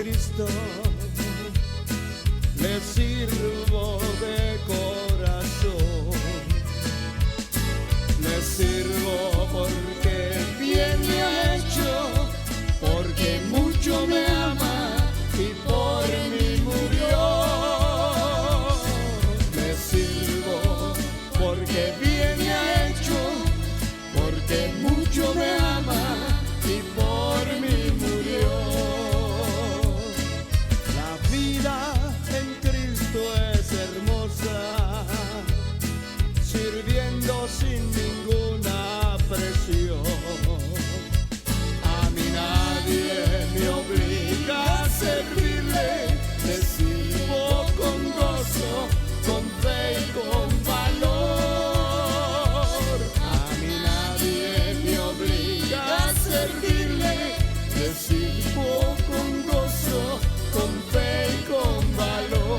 Cristo, le sirvo de corazón, le sirvo porque bien me ha hecho, porque mucho me ama y por mí murió. Le sirvo porque bien me ha hecho, porque mucho me ama y por mí murió. La vida en Cristo es hermosa, sirviendo sin ninguna presión. A mí nadie me obliga a servirle, le sirvo con gozo, con fe y con valor. A mí nadie me obliga a servirle, le sirvo con gozo, con fe y con valor.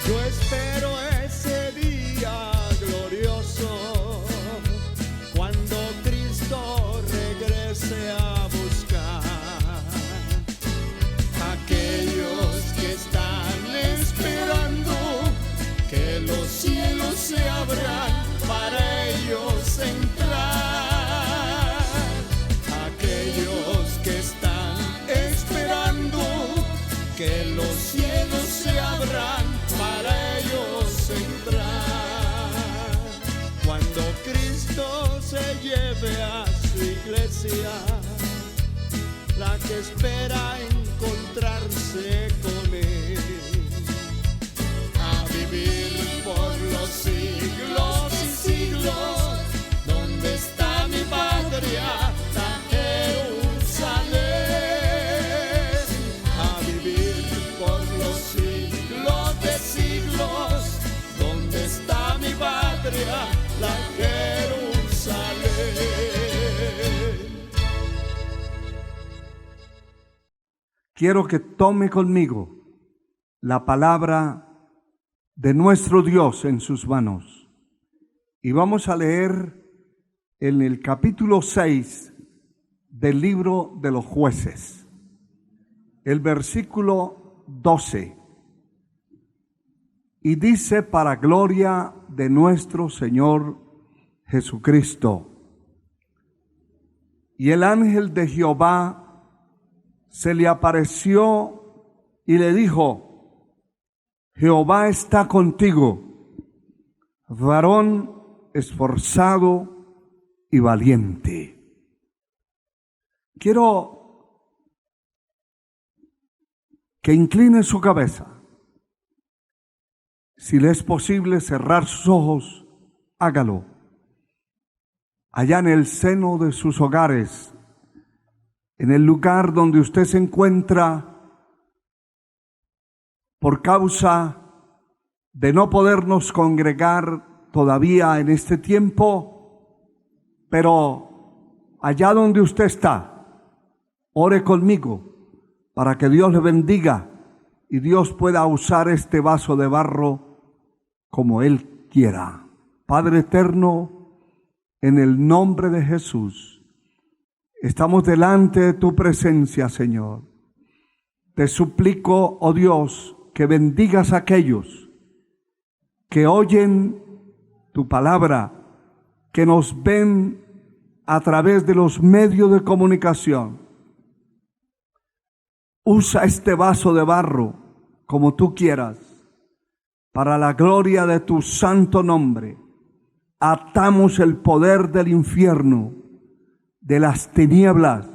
Yo espero ese día glorioso, cuando Cristo regrese a buscar aquellos que están esperando que los cielos se abran para ellos entrar. Aquellos que están esperando que los cielos se abran para ellos entrar. Cuando Cristo se lleve a su iglesia, la que espera encontrarse con Él, a vivir por los siglos y siglos. ¿Dónde está mi patria, la Jerusalén? A vivir por los siglos de siglos. ¿Dónde está mi patria, la Jerusalén? Quiero que tome conmigo la palabra de nuestro Dios en sus manos. Y vamos a leer en el capítulo 6 del libro de los Jueces, el versículo 12. Y dice: para gloria de nuestro Señor Jesucristo. Y el ángel de Jehová se le apareció y le dijo: Jehová está contigo, varón esforzado y valiente. Quiero que incline su cabeza. Si le es posible cerrar sus ojos, hágalo. Allá en el seno de sus hogares, en el lugar donde usted se encuentra, por causa de no podernos congregar todavía en este tiempo, pero allá donde usted está, ore conmigo para que Dios le bendiga y Dios pueda usar este vaso de barro como Él quiera. Padre eterno, en el nombre de Jesús, estamos delante de tu presencia, Señor. Te suplico, oh Dios, que bendigas a aquellos que oyen tu palabra, que nos ven a través de los medios de comunicación. Usa este vaso de barro como tú quieras, para la gloria de tu santo nombre. Atamos el poder del infierno, de las tinieblas,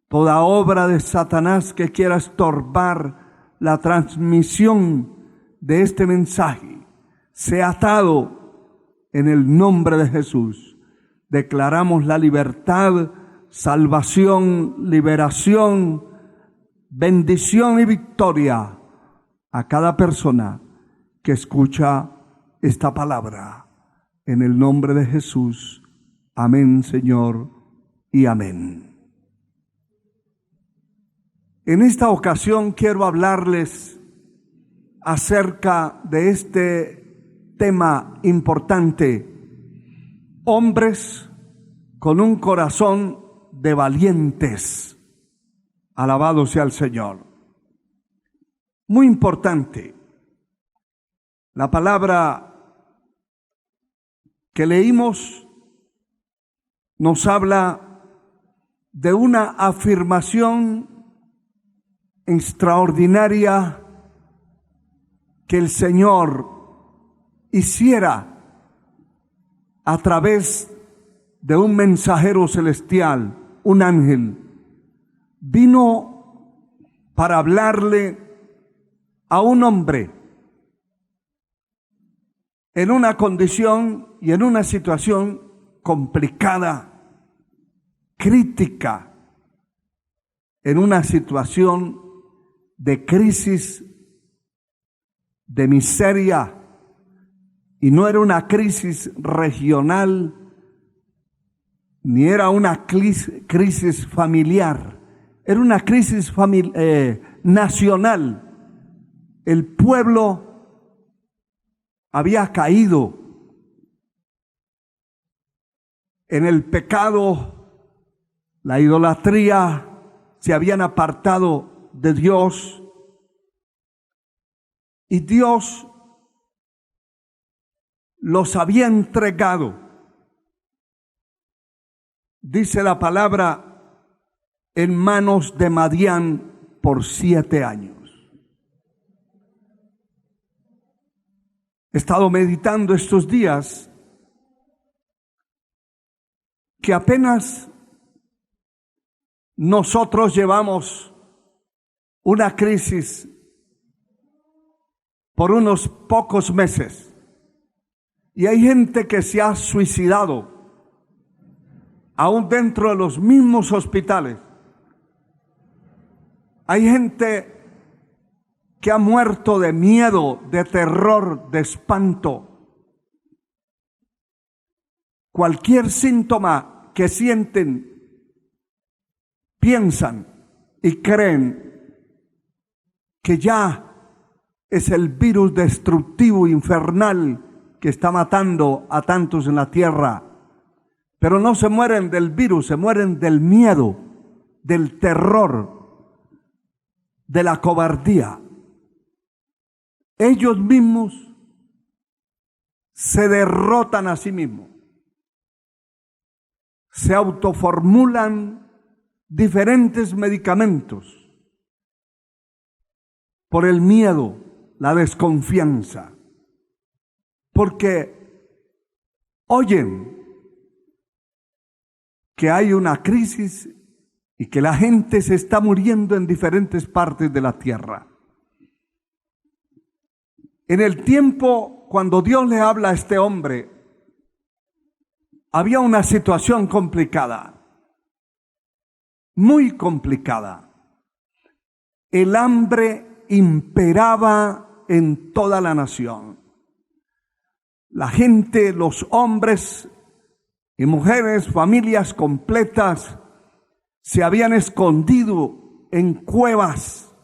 toda obra de Satanás que quiera estorbar la transmisión de este mensaje, sea atado en el nombre de Jesús. Declaramos la libertad, salvación, liberación, bendición y victoria a cada persona que escucha esta palabra. En el nombre de Jesús. Amén, Señor, y amén. En esta ocasión quiero hablarles acerca de este tema importante: hombres con un corazón de valientes. Alabado sea el Señor. Muy importante. La palabra que leímos nos habla de una afirmación extraordinaria que el Señor hiciera a través de un mensajero celestial, un ángel. Vino para hablarle a un hombre en una condición y en una situación complicada, crítica, en una situación de crisis, de miseria, y no era una crisis regional, ni era una crisis familiar, era una crisis nacional. El pueblo había caído en el pecado, la idolatría, se habían apartado de Dios, y Dios los había entregado, dice la palabra, en manos de Madián por 7 años. He estado meditando estos días que apenas nosotros llevamos una crisis por unos pocos meses, y hay gente que se ha suicidado aún dentro de los mismos hospitales. Hay gente que ha muerto de miedo, de terror, de espanto. Cualquier síntoma que sienten, piensan y creen que ya es el virus destructivo, infernal, que está matando a tantos en la tierra. Pero no se mueren del virus, se mueren del miedo, del terror, de la cobardía. Ellos mismos se derrotan a sí mismos, se autoformulan diferentes medicamentos por el miedo, la desconfianza, porque oyen que hay una crisis y que la gente se está muriendo en diferentes partes de la tierra. En el tiempo cuando Dios le habla a este hombre, había una situación complicada, muy complicada. El hambre imperaba en toda la nación. La gente, los hombres y mujeres, familias completas, se habían escondido en cuevas,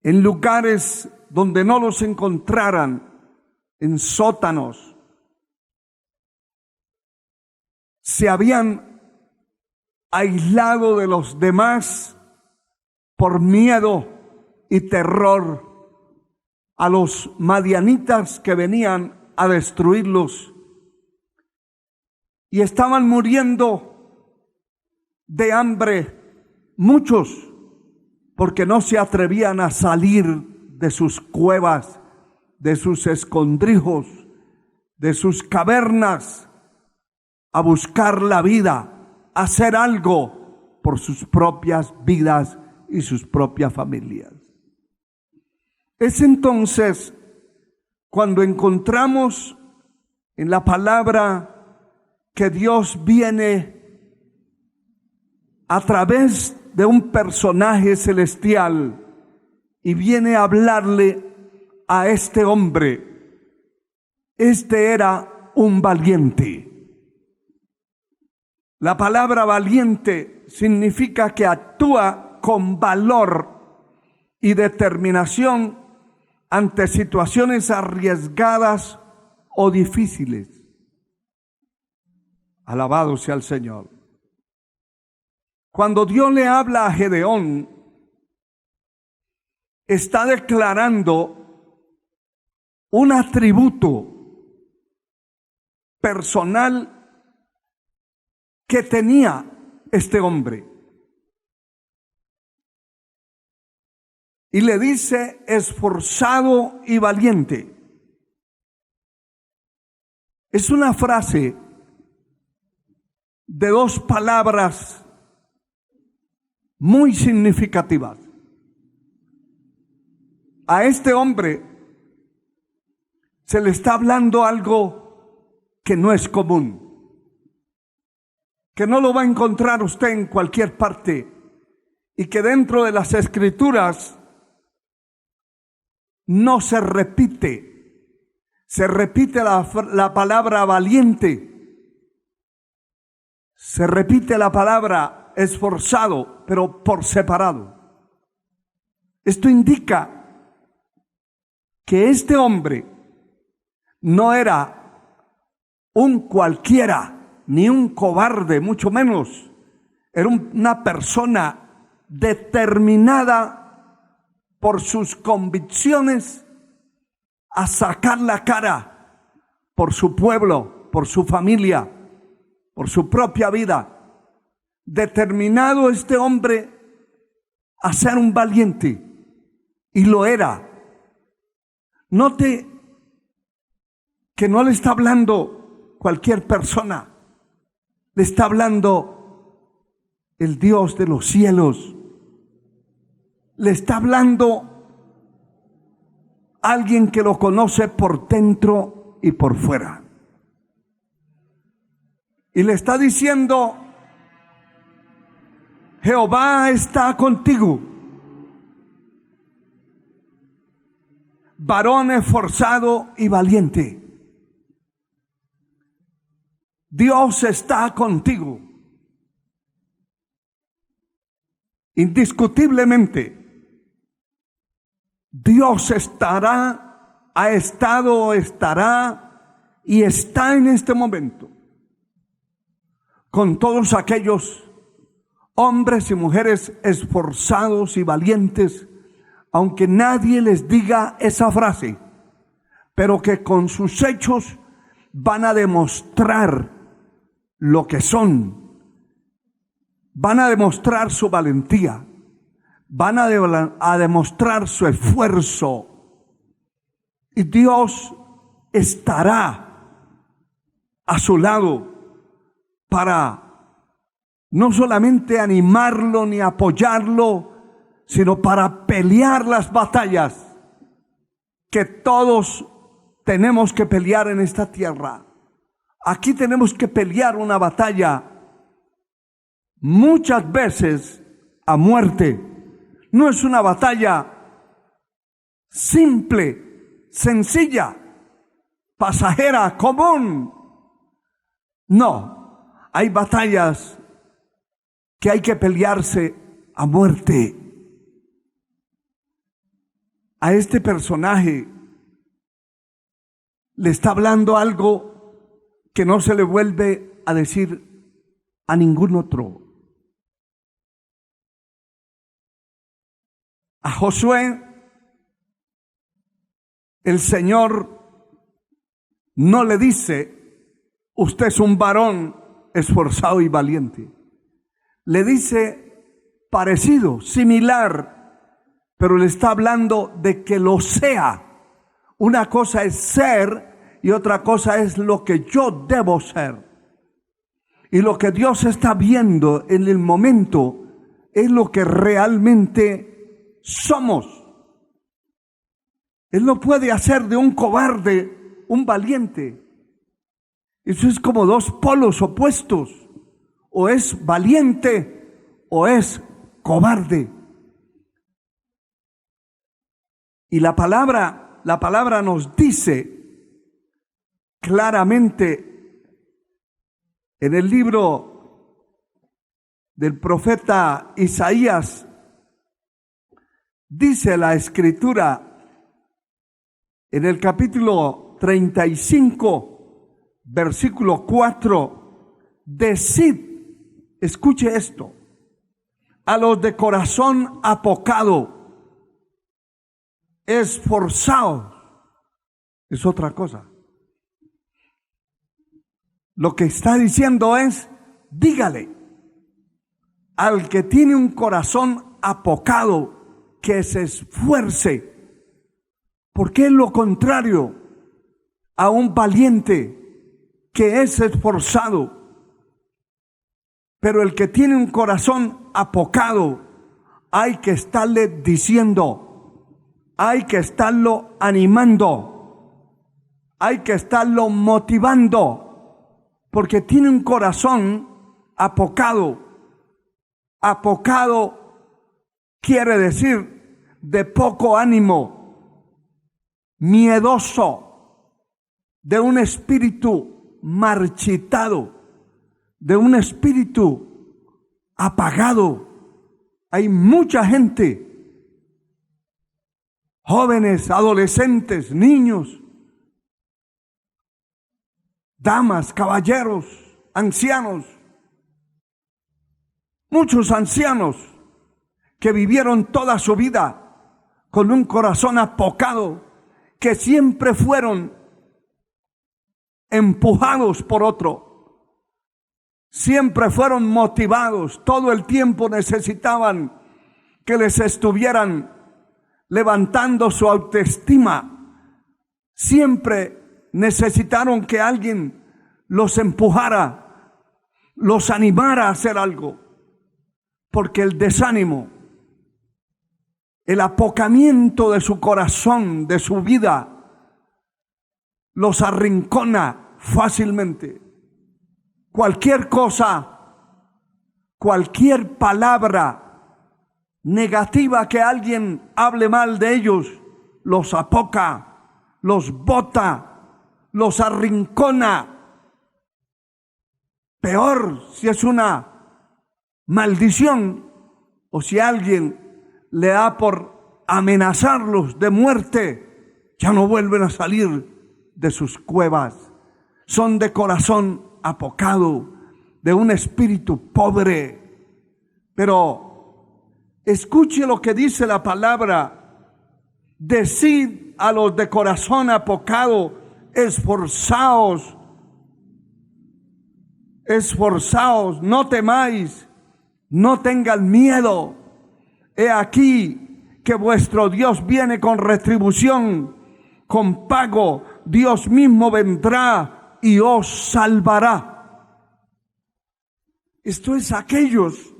en lugares donde no los encontraran, en sótanos. Se habían aislado de los demás por miedo y terror a los madianitas que venían a destruirlos, y estaban muriendo de hambre muchos, porque no se atrevían a salir de sus cuevas, de sus escondrijos, de sus cavernas, a buscar la vida, a hacer algo por sus propias vidas y sus propias familias. Es entonces cuando encontramos en la palabra que Dios viene a través de un personaje celestial y viene a hablarle a este hombre: este era un valiente. La palabra valiente significa que actúa con valor y determinación ante situaciones arriesgadas o difíciles. Alabado sea el Señor. Cuando Dios le habla a Gedeón, está declarando un atributo personal que tenía este hombre. Y le dice: esforzado y valiente. Es una frase de dos palabras muy significativas. A este hombre se le está hablando algo que no es común, que no lo va a encontrar usted en cualquier parte, y que dentro de las Escrituras no se repite. Se repite la palabra valiente, se repite la palabra esforzado, pero por separado. Esto indica que este hombre no era un cualquiera, ni un cobarde, mucho menos. Era una persona determinada por sus convicciones a sacar la cara por su pueblo, por su familia, por su propia vida. Determinado este hombre a ser un valiente, y lo era. Note que no le está hablando cualquier persona, le está hablando el Dios de los cielos, le está hablando alguien que lo conoce por dentro y por fuera, y le está diciendo: Jehová está contigo, varón esforzado y valiente. Dios está contigo. Indiscutiblemente, Dios estará, ha estado, estará y está en este momento con todos aquellos hombres y mujeres esforzados y valientes, aunque nadie les diga esa frase, pero que con sus hechos van a demostrar lo que son, van a demostrar su valentía, van a demostrar su esfuerzo, y Dios estará a su lado para no solamente animarlo ni apoyarlo, sino para pelear las batallas que todos tenemos que pelear en esta tierra. Aquí tenemos que pelear una batalla muchas veces a muerte. No es una batalla simple, sencilla, pasajera, común. No, hay batallas que hay que pelearse a muerte. A este personaje le está hablando algo que no se le vuelve a decir a ningún otro. A Josué, el Señor no le dice: usted es un varón esforzado y valiente. Le dice parecido, similar, pero le está hablando de que lo sea. Una cosa es ser y otra cosa es lo que yo debo ser. Y lo que Dios está viendo en el momento es lo que realmente somos. Él no puede hacer de un cobarde un valiente. Eso es como dos polos opuestos. O es valiente o es cobarde. Y la palabra la palabra nos dice claramente en el libro del profeta Isaías, dice la Escritura en el capítulo 35, versículo 4, decid, escuche esto, a los de corazón apocado, esforzados, es otra cosa. Lo que está diciendo es, dígale al que tiene un corazón apocado que se esfuerce, porque es lo contrario a un valiente que es esforzado. Pero el que tiene un corazón apocado, hay que estarle diciendo, hay que estarlo animando, hay que estarlo motivando, porque tiene un corazón apocado. Apocado quiere decir de poco ánimo, miedoso, de un espíritu marchitado, de un espíritu apagado. Hay mucha gente, jóvenes, adolescentes, niños, damas, caballeros, ancianos, muchos ancianos que vivieron toda su vida con un corazón apocado, que siempre fueron empujados por otro. Siempre fueron motivados, todo el tiempo necesitaban que les estuvieran levantando su autoestima. Siempre necesitaron que alguien los empujara, los animara a hacer algo. Porque el desánimo, el apocamiento de su corazón, de su vida, los arrincona fácilmente. Cualquier cosa, cualquier palabra negativa que alguien hable mal de ellos, los apoca, los bota, los arrincona. Peor si es una maldición o si alguien le da por amenazarlos de muerte, ya no vuelven a salir de sus cuevas. Son de corazón apocado, de un espíritu pobre. Pero escuche lo que dice la palabra: decid a los de corazón apocado, esforzaos, esforzaos, no temáis, no tengan miedo. He aquí que vuestro Dios viene con retribución, con pago. Dios mismo vendrá y os salvará. Esto es aquellos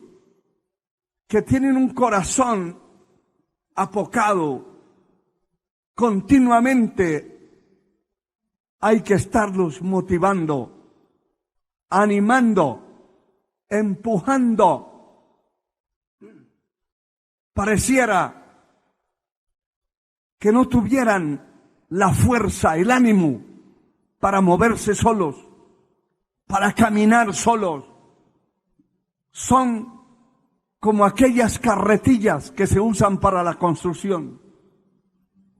que tienen un corazón apocado. Continuamente hay que estarlos motivando, animando, empujando. Pareciera que no tuvieran la fuerza, el ánimo para moverse solos, para caminar solos. Son como aquellas carretillas que se usan para la construcción,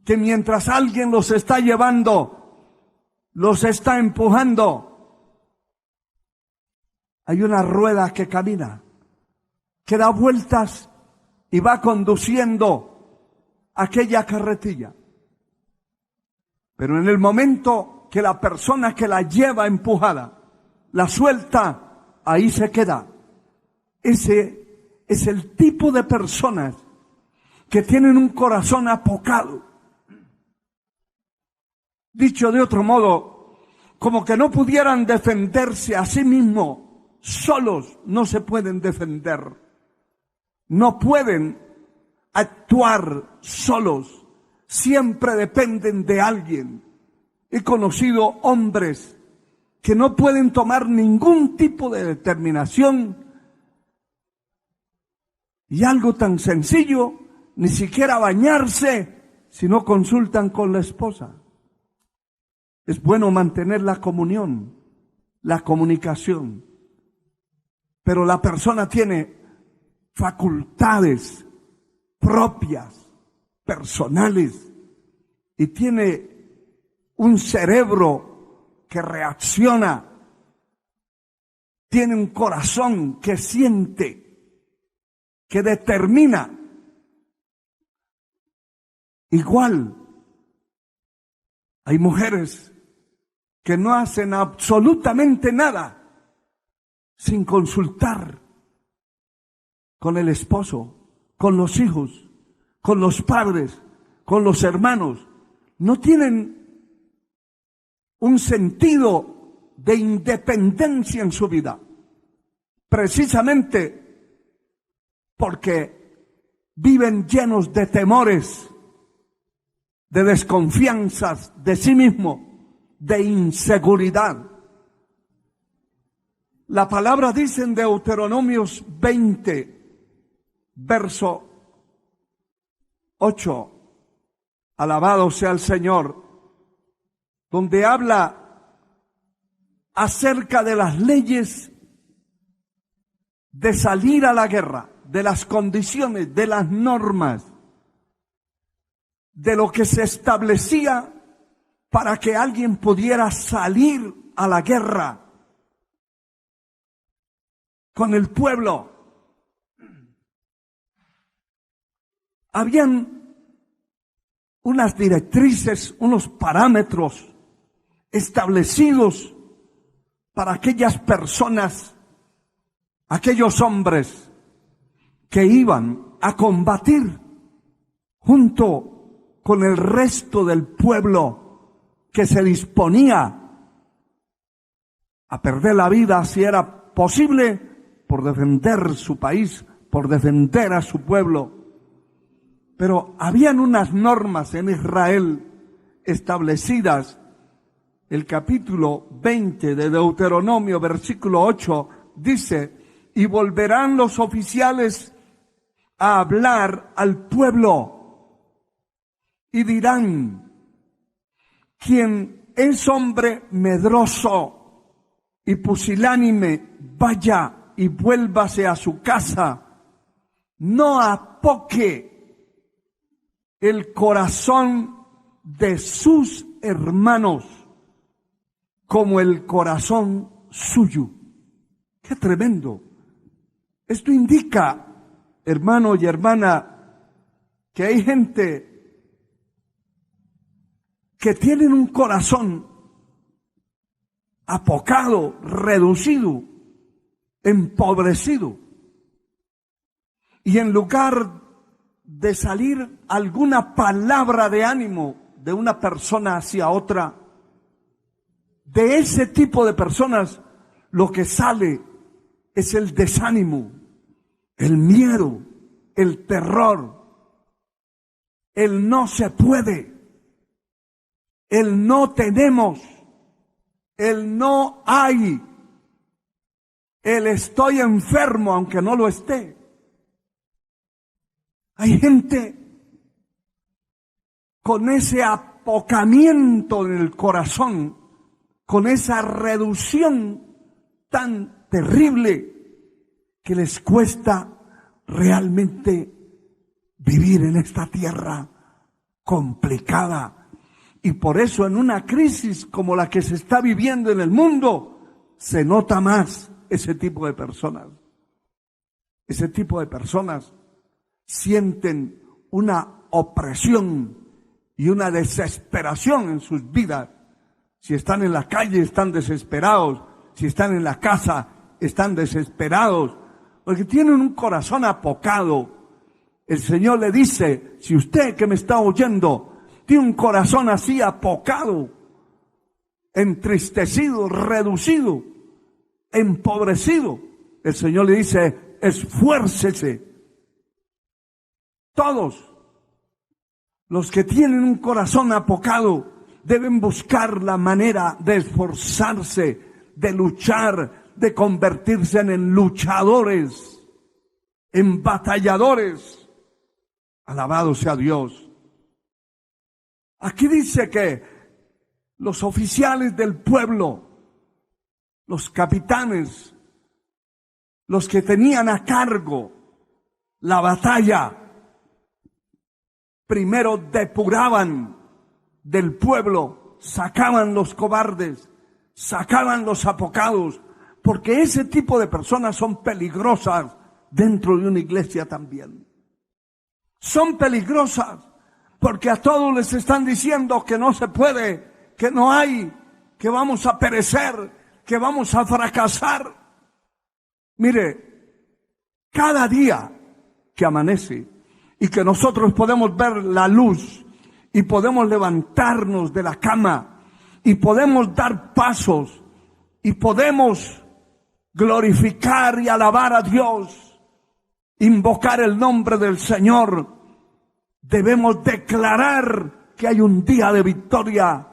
que mientras alguien los está llevando, los está empujando, hay una rueda que camina, que da vueltas y va conduciendo aquella carretilla. Pero en el momento que la persona que la lleva empujada la suelta, ahí se queda. Ese es el tipo de personas que tienen un corazón apocado. Dicho de otro modo, como que no pudieran defenderse a sí mismos, solos no se pueden defender. No pueden actuar solos, siempre dependen de alguien. He conocido hombres que no pueden tomar ningún tipo de determinación, y algo tan sencillo, ni siquiera bañarse, si no consultan con la esposa. Es bueno mantener la comunión, la comunicación, pero la persona tiene facultades propias, personales, y tiene un cerebro que reacciona, tiene un corazón que siente, que determina. Igual, hay mujeres que no hacen absolutamente nada sin consultar con el esposo, con los hijos, con los padres, con los hermanos. No tienen un sentido de independencia en su vida, precisamente porque viven llenos de temores, de desconfianzas de sí mismo, de inseguridad. La palabra dice en Deuteronomios 20, verso 8, alabado sea el Señor, donde habla acerca de las leyes de salir a la guerra, de las condiciones, de las normas, de lo que se establecía para que alguien pudiera salir a la guerra con el pueblo. Habían unas directrices, unos parámetros establecidos para aquellas personas, aquellos hombres que iban a combatir junto con el resto del pueblo que se disponía a perder la vida si era posible por defender su país, por defender a su pueblo. Pero habían unas normas en Israel establecidas. El capítulo 20 de Deuteronomio, versículo 8, dice: y volverán los oficiales a hablar al pueblo y dirán: quien es hombre medroso y pusilánime, vaya y vuélvase a su casa, no apoque el corazón de sus hermanos como el corazón suyo. ¡Qué tremendo! Esto indica, hermano y hermana, que hay gente que tienen un corazón apocado, reducido, empobrecido, y en lugar de salir alguna palabra de ánimo de una persona hacia otra, de ese tipo de personas lo que sale es el desánimo, el miedo, el terror, el no se puede, el no tenemos, el no hay, el estoy enfermo aunque no lo esté. Hay gente con ese apocamiento en el corazón, con esa reducción tan terrible que les cuesta realmente vivir en esta tierra complicada. Y por eso en una crisis como la que se está viviendo en el mundo, se nota más ese tipo de personas. Ese tipo de personas sienten una opresión y una desesperación en sus vidas. Si están en la calle, están desesperados. Si están en la casa, están desesperados. Porque tienen un corazón apocado. El Señor le dice: si usted que me está oyendo tiene un corazón así apocado, entristecido, reducido, empobrecido, el Señor le dice: esfuércese. Todos los que tienen un corazón apocado deben buscar la manera de esforzarse, de luchar, de convertirse en luchadores, en batalladores. Alabado sea Dios. Aquí dice que los oficiales del pueblo, los capitanes, los que tenían a cargo la batalla, primero depuraban del pueblo, sacaban los cobardes, sacaban los apocados, porque ese tipo de personas son peligrosas dentro de una iglesia también. Son peligrosas porque a todos les están diciendo que no se puede, que no hay, que vamos a perecer, que vamos a fracasar. Mire, cada día que amanece y que nosotros podemos ver la luz y podemos levantarnos de la cama y podemos dar pasos y podemos glorificar y alabar a Dios, invocar el nombre del Señor, debemos declarar que hay un día de victoria,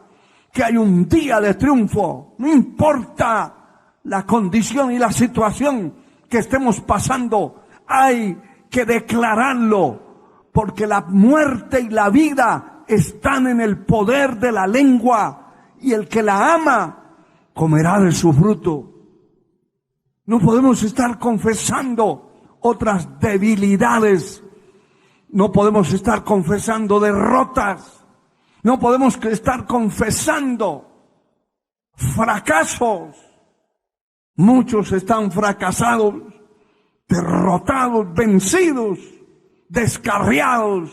que hay un día de triunfo. No importa la condición y la situación que estemos pasando, hay que declararlo, porque la muerte y la vida están en el poder de la lengua, y el que la ama comerá de su fruto. No podemos estar confesando otras debilidades, no podemos estar confesando derrotas, no podemos estar confesando fracasos. Muchos están fracasados, derrotados, vencidos, descarriados,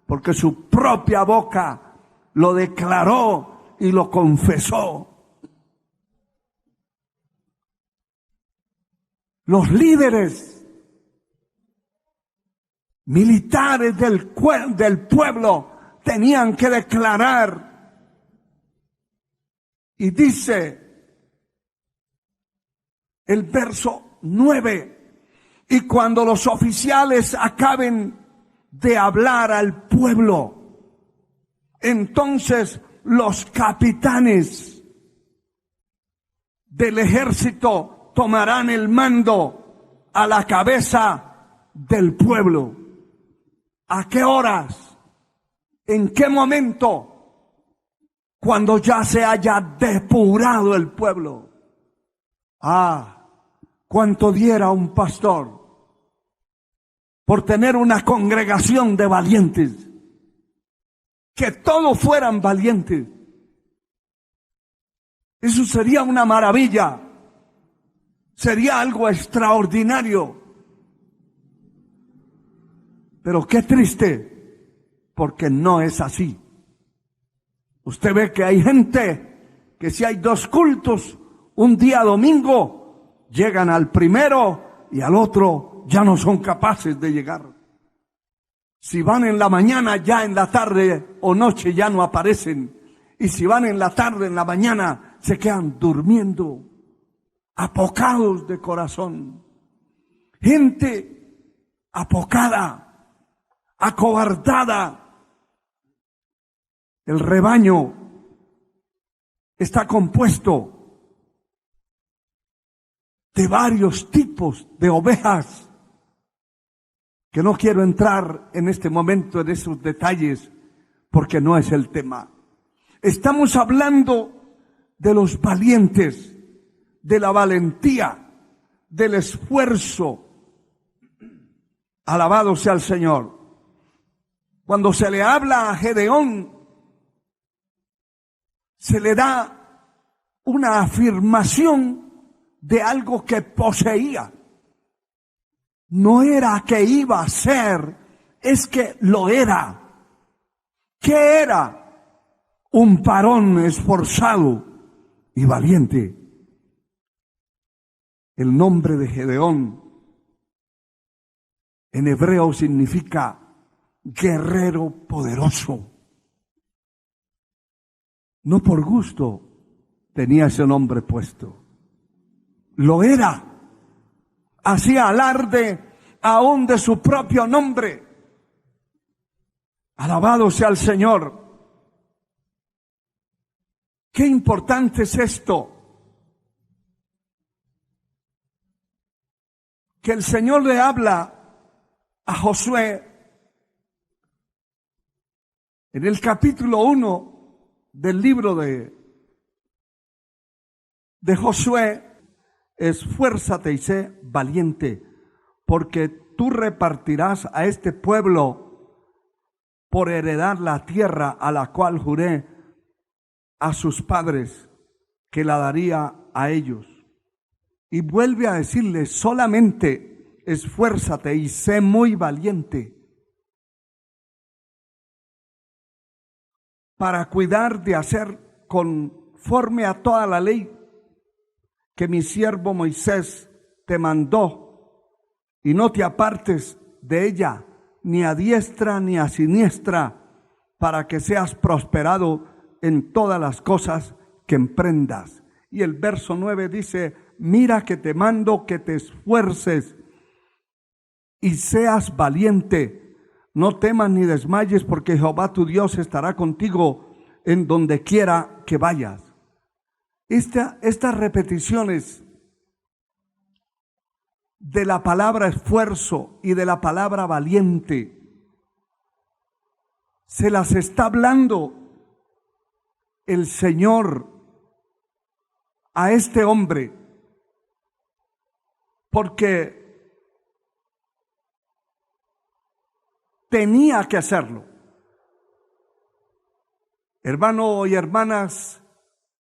porque su propia boca lo declaró y lo confesó. Los líderes militares del pueblo tenían que declarar, y dice el verso 9, y cuando los oficiales acaben de hablar al pueblo, entonces los capitanes del ejército tomarán el mando a la cabeza del pueblo. ¿A qué horas? ¿En qué momento? Cuando ya se haya depurado el pueblo. ¿Cuánto diera un pastor por tener una congregación de valientes? Que todos fueran valientes. Eso sería una maravilla. Sería algo extraordinario. Pero qué triste, porque no es así. Usted ve que hay gente que si hay 2 cultos, un día domingo, llegan al primero y al otro ya no son capaces de llegar. Si van en la mañana, ya en la tarde o noche ya no aparecen. Y si van en la tarde, en la mañana, se quedan durmiendo, apocados de corazón. Gente apocada, acobardada. El rebaño está compuesto de varios tipos de ovejas, que no quiero entrar en este momento en esos detalles porque no es el tema. Estamos hablando de los valientes, de la valentía, del esfuerzo. Alabado sea el Señor. Cuando se le habla a Gedeón, se le da una afirmación de algo que poseía. No era que iba a ser, es que lo era. ¿Qué era? Un varón esforzado y valiente. El nombre de Gedeón en hebreo significa guerrero poderoso. No por gusto tenía ese nombre puesto. Lo era. Hacía alarde aún de su propio nombre. Alabado sea el Señor. Qué importante es esto. Que el Señor le habla a Josué En el capítulo 1 del libro de Josué, esfuérzate y sé valiente, porque tú repartirás a este pueblo por heredar la tierra a la cual juré a sus padres que la daría a ellos. Y vuelve a decirles: solamente esfuérzate y sé muy valiente para cuidar de hacer conforme a toda la ley que mi siervo Moisés te mandó, y no te apartes de ella, ni a diestra ni a siniestra, para que seas prosperado en todas las cosas que emprendas. Y el verso 9 dice: mira que te mando que te esfuerces y seas valiente, no temas ni desmayes, porque Jehová tu Dios estará contigo en donde quiera que vayas. Estas repeticiones de la palabra esfuerzo y de la palabra valiente se las está hablando el Señor a este hombre, porque tenía que hacerlo. Hermano y hermanas,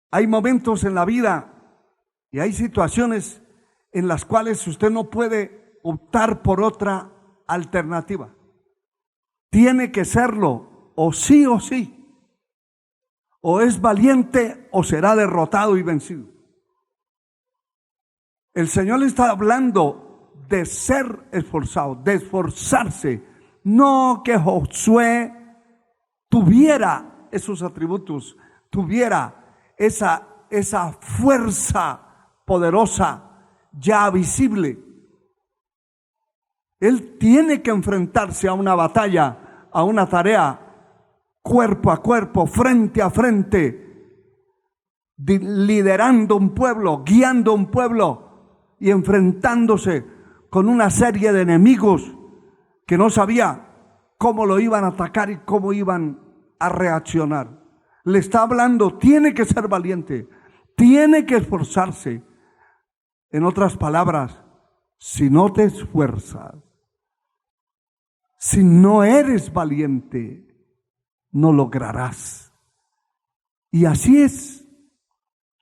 hay momentos en la vida y hay situaciones en las cuales usted no puede optar por otra alternativa. Tiene que serlo, o sí, o es valiente o será derrotado y vencido. El Señor le está hablando de ser esforzado, de esforzarse. No que Josué tuviera esos atributos, tuviera esa fuerza poderosa ya visible. Él tiene que enfrentarse a una batalla, a una tarea, cuerpo a cuerpo, frente a frente, liderando un pueblo, guiando un pueblo y enfrentándose con una serie de enemigos que no sabía cómo lo iban a atacar y cómo iban a reaccionar. Le está hablando: tiene que ser valiente, tiene que esforzarse. En otras palabras, si no te esfuerzas, si no eres valiente, no lograrás. Y así es,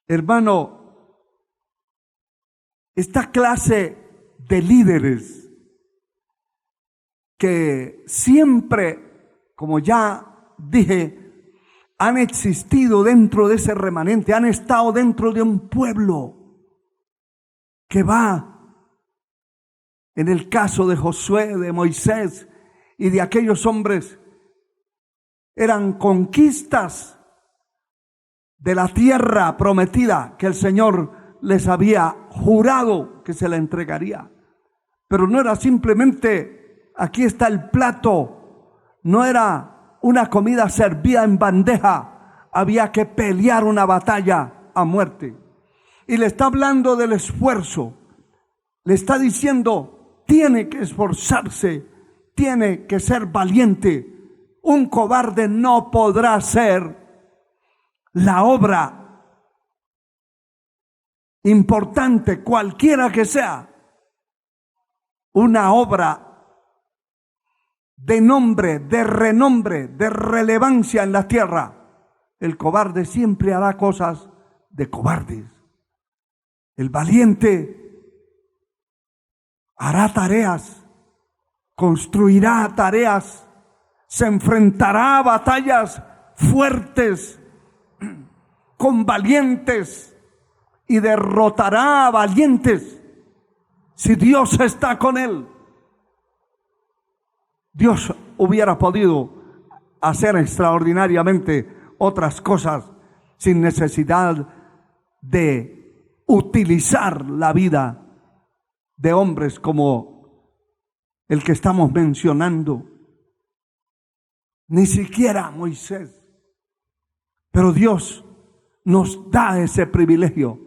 hermano, esta clase de líderes que siempre, como ya dije, han existido dentro de ese remanente, han estado dentro de un pueblo que va, en el caso de Josué, de Moisés y de aquellos hombres, eran conquistas de la tierra prometida que el Señor les había jurado que se la entregaría. Pero no era simplemente: aquí está el plato, no era una comida servida en bandeja, había que pelear una batalla a muerte. Y le está hablando del esfuerzo, le está diciendo: tiene que esforzarse, tiene que ser valiente. Un cobarde no podrá hacer la obra importante, cualquiera que sea, una obra de nombre, de renombre, de relevancia en la tierra. El cobarde siempre hará cosas de cobardes. El valiente hará tareas, construirá tareas, se enfrentará a batallas fuertes con valientes y derrotará a valientes si Dios está con él. Dios hubiera podido hacer extraordinariamente otras cosas sin necesidad de utilizar la vida de hombres como el que estamos mencionando. Ni siquiera Moisés. Pero Dios nos da ese privilegio,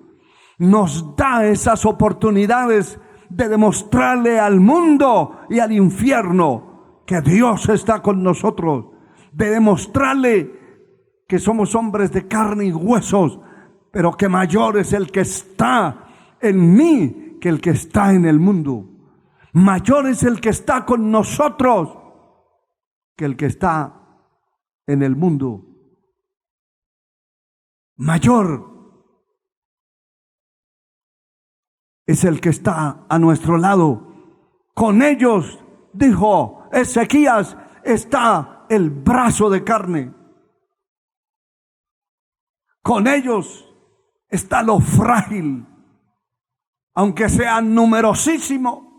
nos da esas oportunidades de demostrarle al mundo y al infierno que Dios está con nosotros, de demostrarle que somos hombres de carne y huesos, pero que mayor es el que está en mí que el que está en el mundo. Mayor es el que está con nosotros que el que está en el mundo. Mayor es el que está a nuestro lado. Con ellos, dijo Ezequías, está el brazo de carne. Con ellos está lo frágil, aunque sea numerosísimo,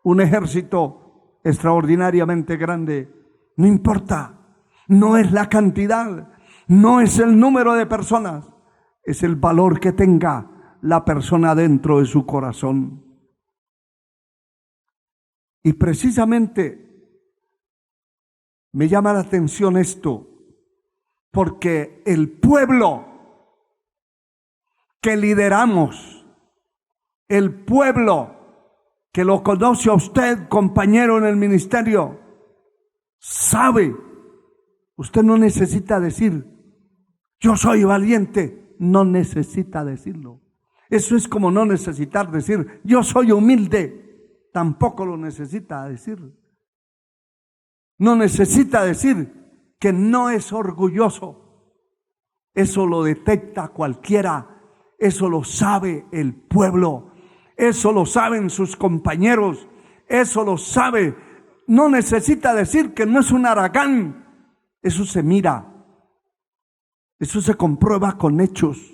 un ejército extraordinariamente grande. No importa, no es la cantidad, no es el número de personas, es el valor que tenga la persona dentro de su corazón. Y precisamente me llama la atención esto, porque el pueblo que lideramos, el pueblo que lo conoce a usted, compañero en el ministerio, sabe, usted no necesita decir, yo soy valiente, no necesita decirlo. Eso es como no necesitar decir, yo soy humilde, tampoco lo necesita decir. No necesita decir que no es orgulloso. Eso lo detecta cualquiera, eso lo sabe el pueblo, eso lo saben sus compañeros, eso lo sabe. No necesita decir que no es un haragán, eso se mira, eso se comprueba con hechos.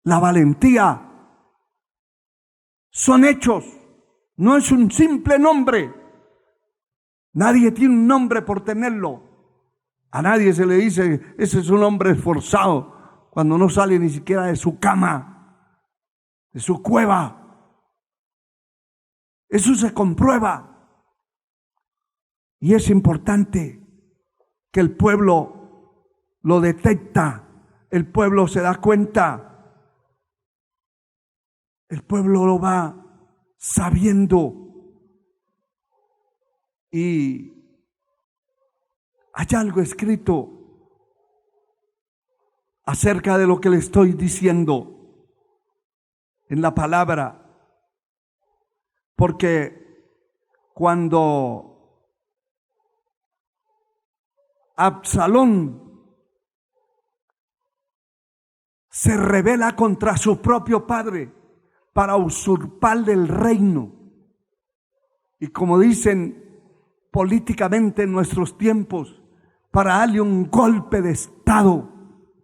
La valentía son hechos, no es un simple nombre. Nadie tiene un nombre por tenerlo. A nadie se le dice, ese es un hombre esforzado, cuando no sale ni siquiera de su cama, de su cueva. Eso se comprueba. Y es importante que el pueblo lo detecta, el pueblo se da cuenta, el pueblo lo va sabiendo. Y hay algo escrito acerca de lo que le estoy diciendo en la palabra, porque cuando Absalón se rebela contra su propio padre para usurparle el reino, y como dicen políticamente en nuestros tiempos, para darle un golpe de estado,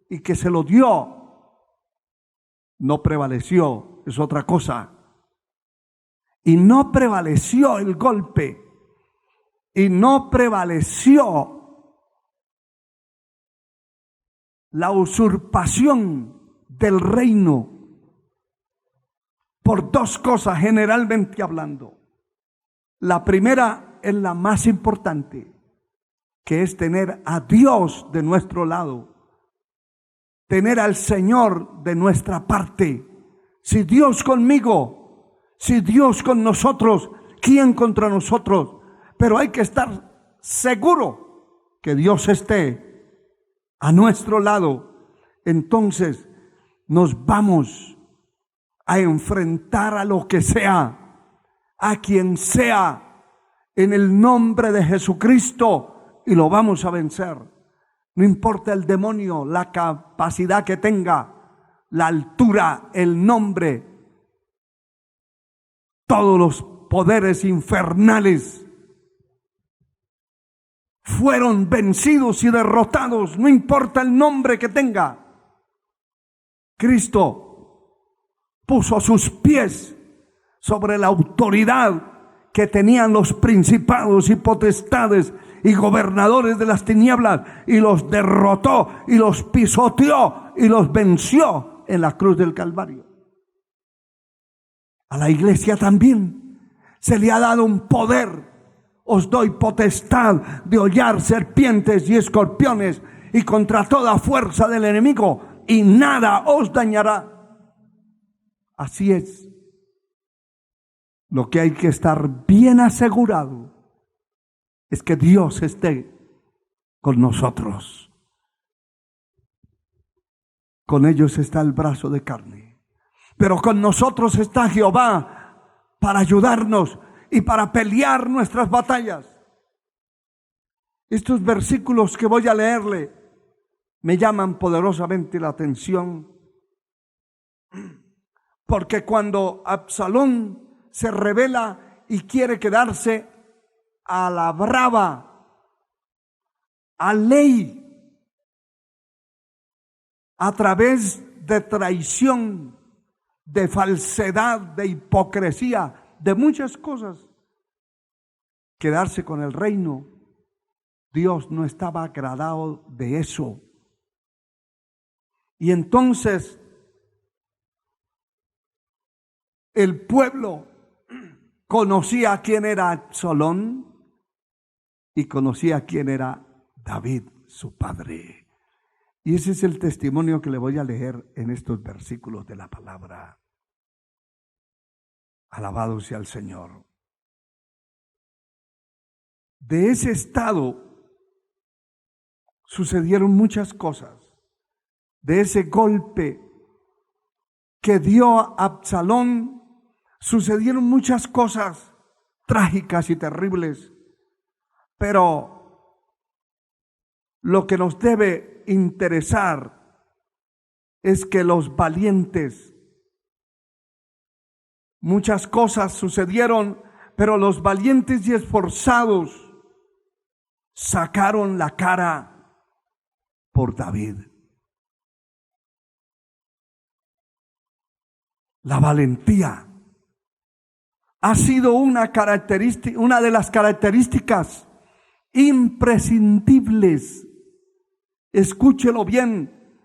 y que se lo dio, no prevaleció, es otra cosa. Y no prevaleció el golpe, y no prevaleció la usurpación del reino por dos cosas, generalmente hablando. La primera es la más importante, que es tener a Dios de nuestro lado, tener al Señor de nuestra parte. Si Dios conmigo, si Dios con nosotros, ¿quién contra nosotros? Pero hay que estar seguro que Dios esté a nuestro lado. Entonces nos vamos a enfrentar a lo que sea, a quien sea, en el nombre de Jesucristo, y lo vamos a vencer. No importa el demonio, la capacidad que tenga, la altura, el nombre, todos los poderes infernales fueron vencidos y derrotados, no importa el nombre que tenga. Cristo puso sus pies sobre la autoridad que tenían los principados y potestades y gobernadores de las tinieblas, y los derrotó y los pisoteó y los venció en la cruz del Calvario. A la iglesia también se le ha dado un poder. Os doy potestad de hollar serpientes y escorpiones, y contra toda fuerza del enemigo, y nada os dañará. Así es. Lo que hay que estar bien asegurado es que Dios esté con nosotros. Con ellos está el brazo de carne, pero con nosotros está Jehová para ayudarnos y para pelear nuestras batallas. Estos versículos que voy a leerle me llaman poderosamente la atención, porque cuando Absalón se rebela y quiere quedarse a la brava, a ley, a través de traición, de falsedad, de hipocresía, de muchas cosas, quedarse con el reino, Dios no estaba agradado de eso. Y entonces el pueblo conocía quién era Absalón y conocía quién era David, su padre. Y ese es el testimonio que le voy a leer en estos versículos de la palabra. Alabado sea el Señor. De ese estado sucedieron muchas cosas. De ese golpe que dio a Absalón, sucedieron muchas cosas trágicas y terribles. Pero lo que nos debe interesar es que los valientes, muchas cosas sucedieron, pero los valientes y esforzados sacaron la cara por David. La valentía ha sido una de las características imprescindibles, escúchelo bien,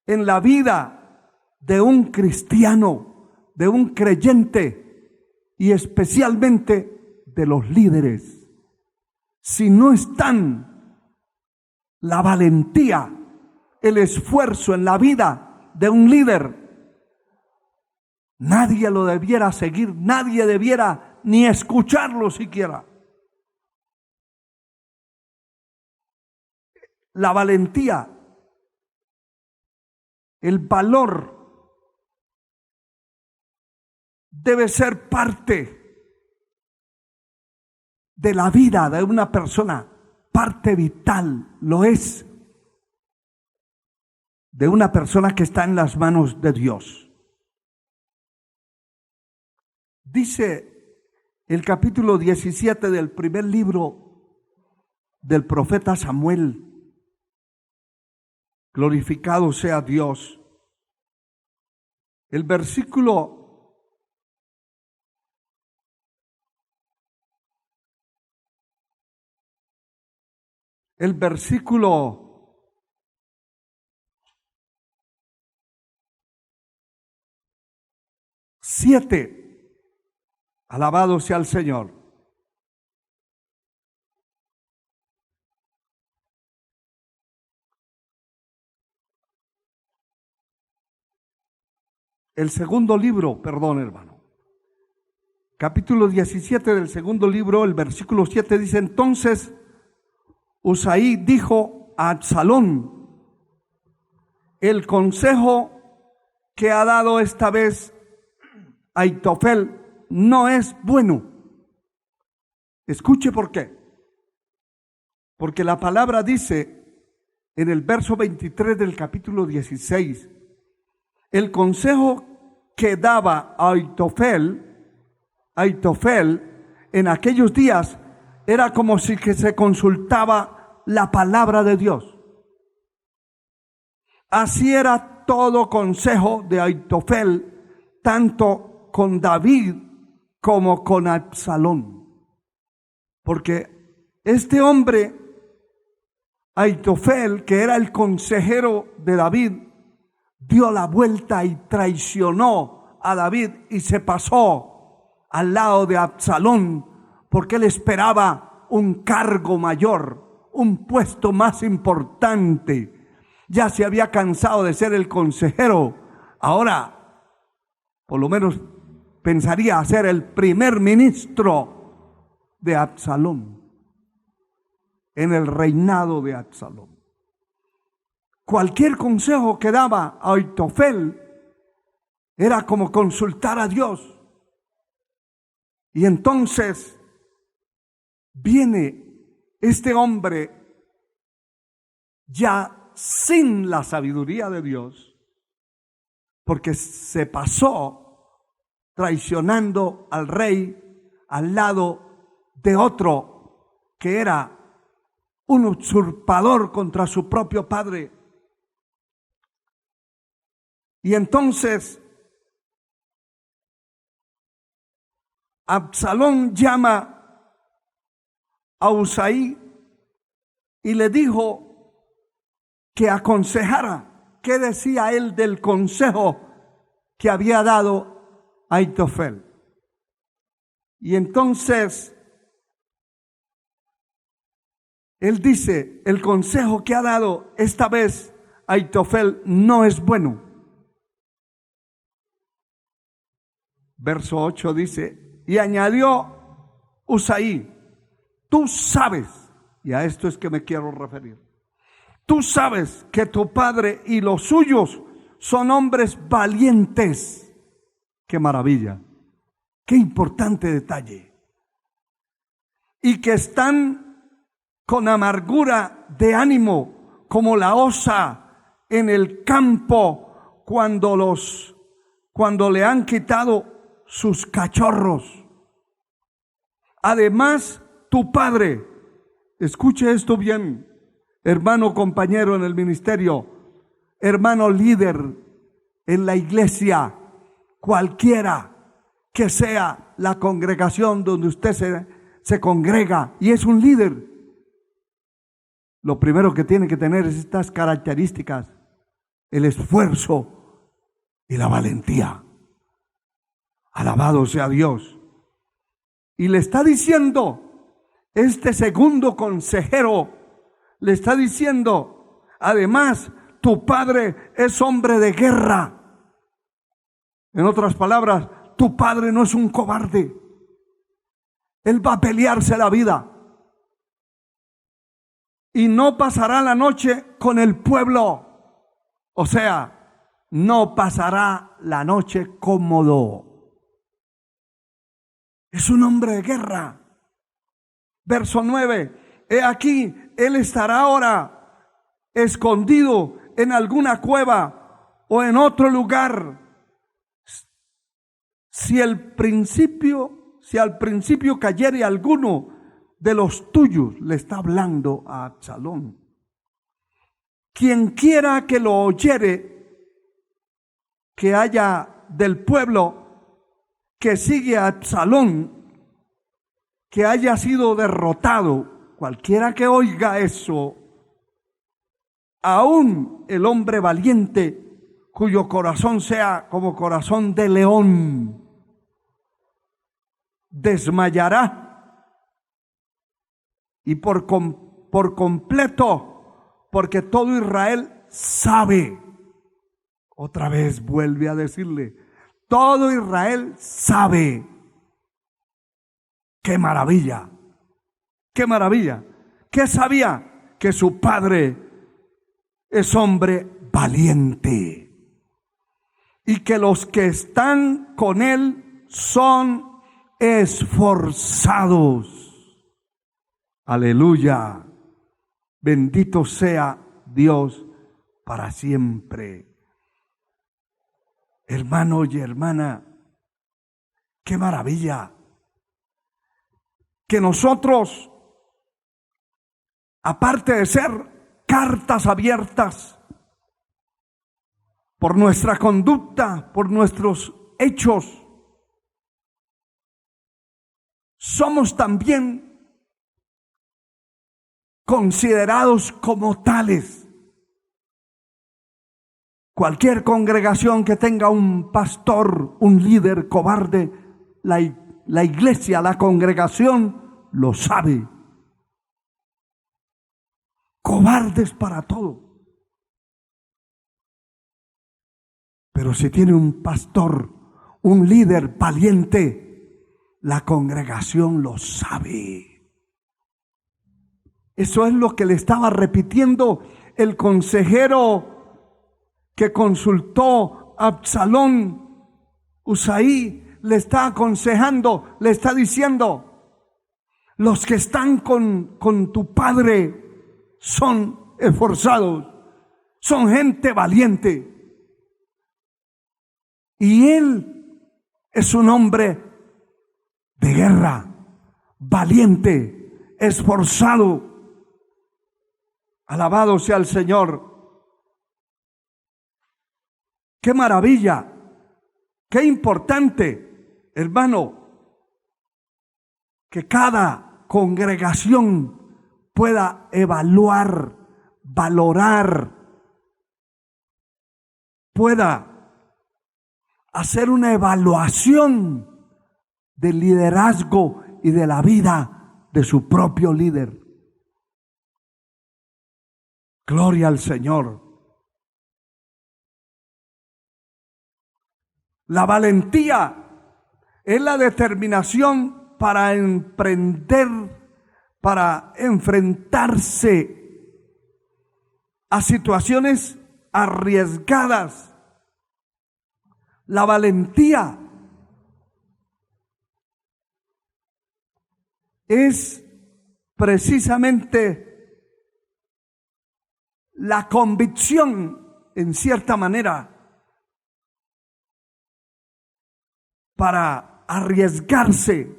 en la vida de un cristiano, de un creyente y especialmente de los líderes. Si no están la valentía, el esfuerzo en la vida de un líder, nadie lo debiera seguir, nadie debiera ni escucharlo siquiera. La valentía, el valor debe ser parte de la vida de una persona, parte vital, lo es, de una persona que está en las manos de Dios. Dice el capítulo 17 del primer libro del profeta Samuel, glorificado sea Dios. El versículo 7. Alabado sea el Señor. El segundo libro, perdón hermano, capítulo 17 del segundo libro, el versículo 7 dice: entonces Usaí dijo a Absalón: el consejo que ha dado esta vez Ahitofel no es bueno. Escuche por qué. Porque la palabra dice en el verso 23 del capítulo 16, el consejo que daba Ahitofel en aquellos días era como si que se consultaba la palabra de Dios. Así era todo consejo de Ahitofel, tanto con David como con Absalón. Porque este hombre, Ahitofel, que era el consejero de David, dio la vuelta y traicionó a David y se pasó al lado de Absalón, porque él esperaba un cargo mayor, un puesto más importante. Ya se había cansado de ser el consejero, ahora por lo menos pensaría ser el primer ministro de Absalón. en el reinado de Absalón. Cualquier consejo que daba Ahitofel era como consultar a Dios. Y entonces viene este hombre ya sin la sabiduría de Dios, porque se pasó traicionando al rey al lado de otro que era un usurpador contra su propio padre. Y entonces Absalón llama a Usaí y le dijo que aconsejara. ¿Qué decía él del consejo que había dado Ahitofel? Y entonces él dice, el consejo que ha dado esta vez Ahitofel no es bueno. Verso 8 dice, y añadió Usaí, tú sabes, y a esto es que me quiero referir, tú sabes que tu padre y los suyos son hombres valientes. ¡Qué maravilla! ¡Qué importante detalle! Y que están con amargura de ánimo, como la osa en el campo cuando le han quitado sus cachorros. Además, tu padre, escuche esto bien, hermano compañero en el ministerio, hermano líder en la iglesia, cualquiera que sea la congregación donde usted se congrega y es un líder, lo primero que tiene que tener es estas características: el esfuerzo y la valentía. Alabado sea Dios. Y le está diciendo, este segundo consejero, le está diciendo, además, tu padre es hombre de guerra. En otras palabras, tu padre no es un cobarde. Él va a pelearse la vida. Y no pasará la noche con el pueblo. O sea, no pasará la noche cómodo. Es un hombre de guerra. Verso 9. He aquí, él estará ahora escondido en alguna cueva o en otro lugar. Si al principio cayere alguno de los tuyos, le está hablando a Absalón. Quien quiera que lo oyere, que haya del pueblo que sigue a Absalón, que haya sido derrotado, cualquiera que oiga eso, aún el hombre valiente, cuyo corazón sea como corazón de león, desmayará y por completo, porque todo Israel sabe. Otra vez vuelve a decirle, todo Israel sabe. ¡Qué maravilla! ¡Qué maravilla! ¿Qué sabía? Que su padre es hombre valiente y que los que están con él son esforzados. Aleluya. Bendito sea Dios para siempre. Hermano y hermana, qué maravilla que nosotros, aparte de ser cartas abiertas por nuestra conducta, por nuestros hechos, somos también considerados como tales. Cualquier congregación que tenga un pastor, un líder cobarde, la iglesia, la congregación lo sabe. Cobardes para todo. Pero si tiene un pastor, un líder valiente, la congregación lo sabe. Eso es lo que le estaba repitiendo el consejero que consultó a Absalón. Usaí le está aconsejando, le está diciendo: los que están con tu padre son esforzados, son gente valiente. Y él es un hombre de guerra, valiente, esforzado. Alabado sea el Señor. ¡Qué maravilla! ¡Qué importante, hermano! Que cada congregación pueda evaluar, valorar, pueda hacer una evaluación del liderazgo y de la vida de su propio líder. Gloria al Señor. La valentía es la determinación para emprender, para enfrentarse a situaciones arriesgadas. La valentía es precisamente la convicción, en cierta manera, para arriesgarse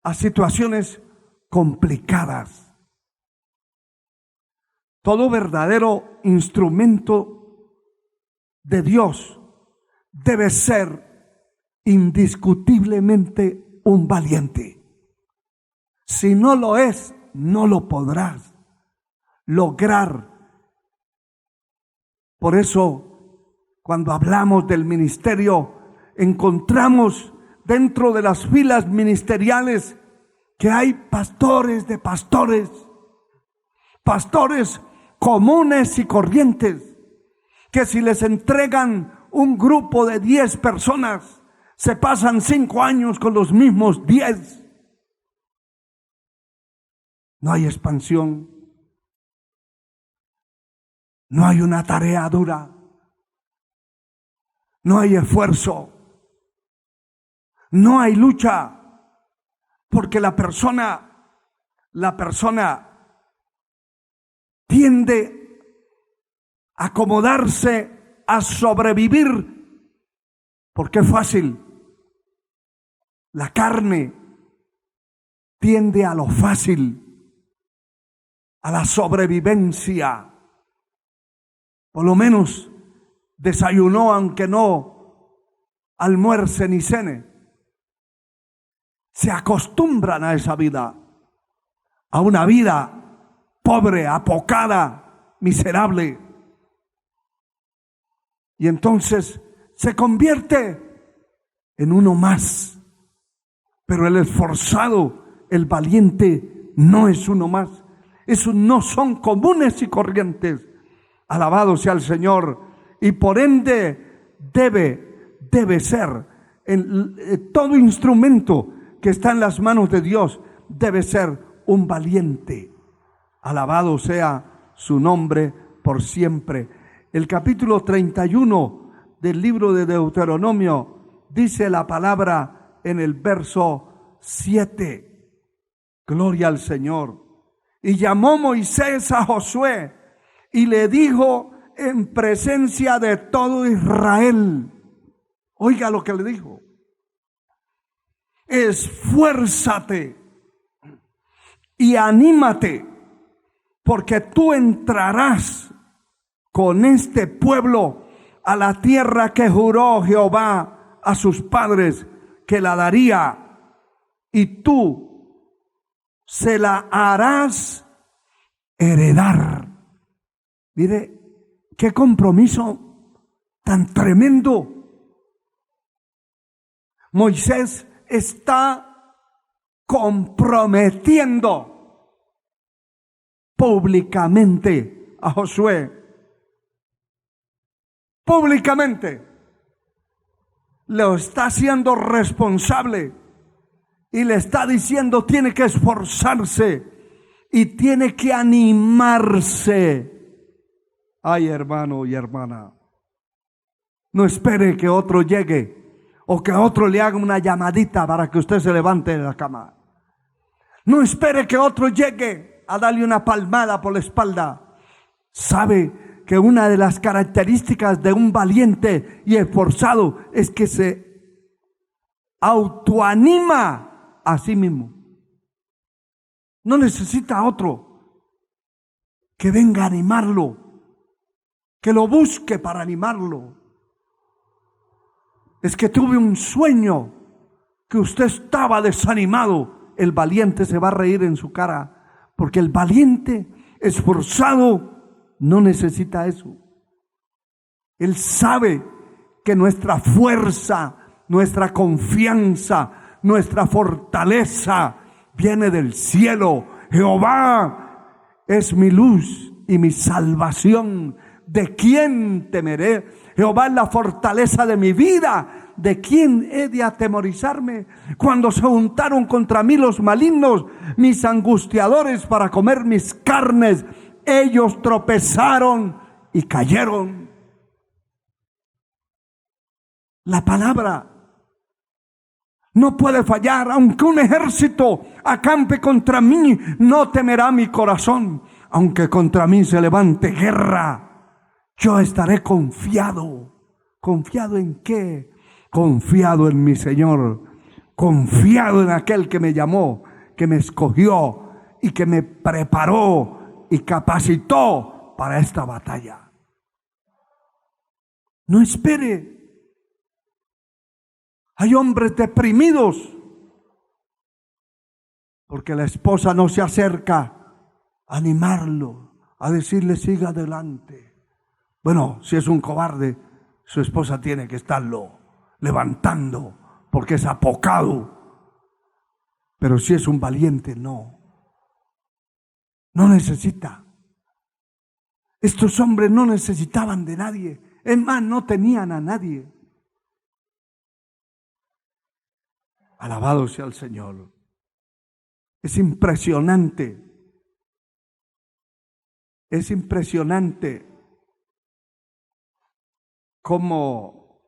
a situaciones complicadas. Todo verdadero instrumento de Dios debe ser indiscutiblemente un valiente. Si no lo es, no lo podrás lograr. Por eso, cuando hablamos del ministerio, encontramos dentro de las filas ministeriales que hay pastores de pastores, pastores comunes y corrientes, que si les entregan un grupo de 10 personas, se pasan 5 años con los mismos 10. No hay expansión. No hay una tarea dura. No hay esfuerzo. No hay lucha. Porque la persona tiende a acomodarse, a sobrevivir, porque es fácil. La carne tiende a lo fácil, a la sobrevivencia. Por lo menos desayunó, aunque no almuerce ni cene. Se acostumbran a esa vida, a una vida pobre, apocada, miserable. Y entonces se convierte en uno más. Pero el esforzado, el valiente, no es uno más. Esos no son comunes y corrientes. Alabado sea el Señor. Y por ende debe ser todo instrumento que está en las manos de Dios, debe ser un valiente. Alabado sea su nombre por siempre. El capítulo 31 del libro de Deuteronomio dice la palabra en el verso 7. Gloria al Señor. Y llamó Moisés a Josué y le dijo en presencia de todo Israel. Oiga lo que le dijo. Esfuérzate y anímate, porque tú entrarás con este pueblo a la tierra que juró Jehová a sus padres que la daría, y tú se la harás heredar. Mire, qué compromiso tan tremendo. Moisés está comprometiendo públicamente a Josué. Públicamente lo está haciendo responsable y le está diciendo: tiene que esforzarse y tiene que animarse. Ay, hermano y hermana, no espere que otro llegue o que otro le haga una llamadita para que usted se levante de la cama. No espere que otro llegue a darle una palmada por la espalda. ¿Sabe que una de las características de un valiente y esforzado es que se autoanima a sí mismo? No necesita a otro que venga a animarlo, que lo busque para animarlo. Es que tuve un sueño que usted estaba desanimado. El valiente se va a reír en su cara, porque el valiente esforzado no necesita eso. Él sabe que nuestra fuerza, nuestra confianza, nuestra fortaleza viene del cielo. Jehová es mi luz y mi salvación. ¿De quién temeré? Jehová es la fortaleza de mi vida. ¿De quién he de atemorizarme? Cuando se juntaron contra mí los malignos, mis angustiadores para comer mis carnes, ellos tropezaron y cayeron. La palabra no puede fallar. Aunque un ejército acampe contra mí, no temerá mi corazón. Aunque contra mí se levante guerra, yo estaré confiado. ¿Confiado en qué? Confiado en mi Señor. Confiado en aquel que me llamó, que me escogió y que me preparó y capacitó para esta batalla. No espere. Hay hombres deprimidos porque la esposa no se acerca a animarlo, a decirle siga adelante. Bueno, si es un cobarde, su esposa tiene que estarlo levantando porque es apocado. Pero si es un valiente, no necesita. Estos hombres no necesitaban de nadie. Es más, no tenían a nadie. Alabado sea el Señor. Es impresionante. Es impresionante cómo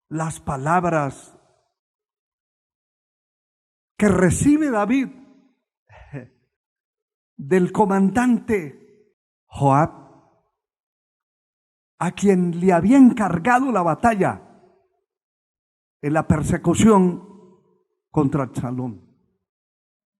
las palabras que recibe David del comandante Joab, a quien le había encargado la batalla en la persecución contra Absalón.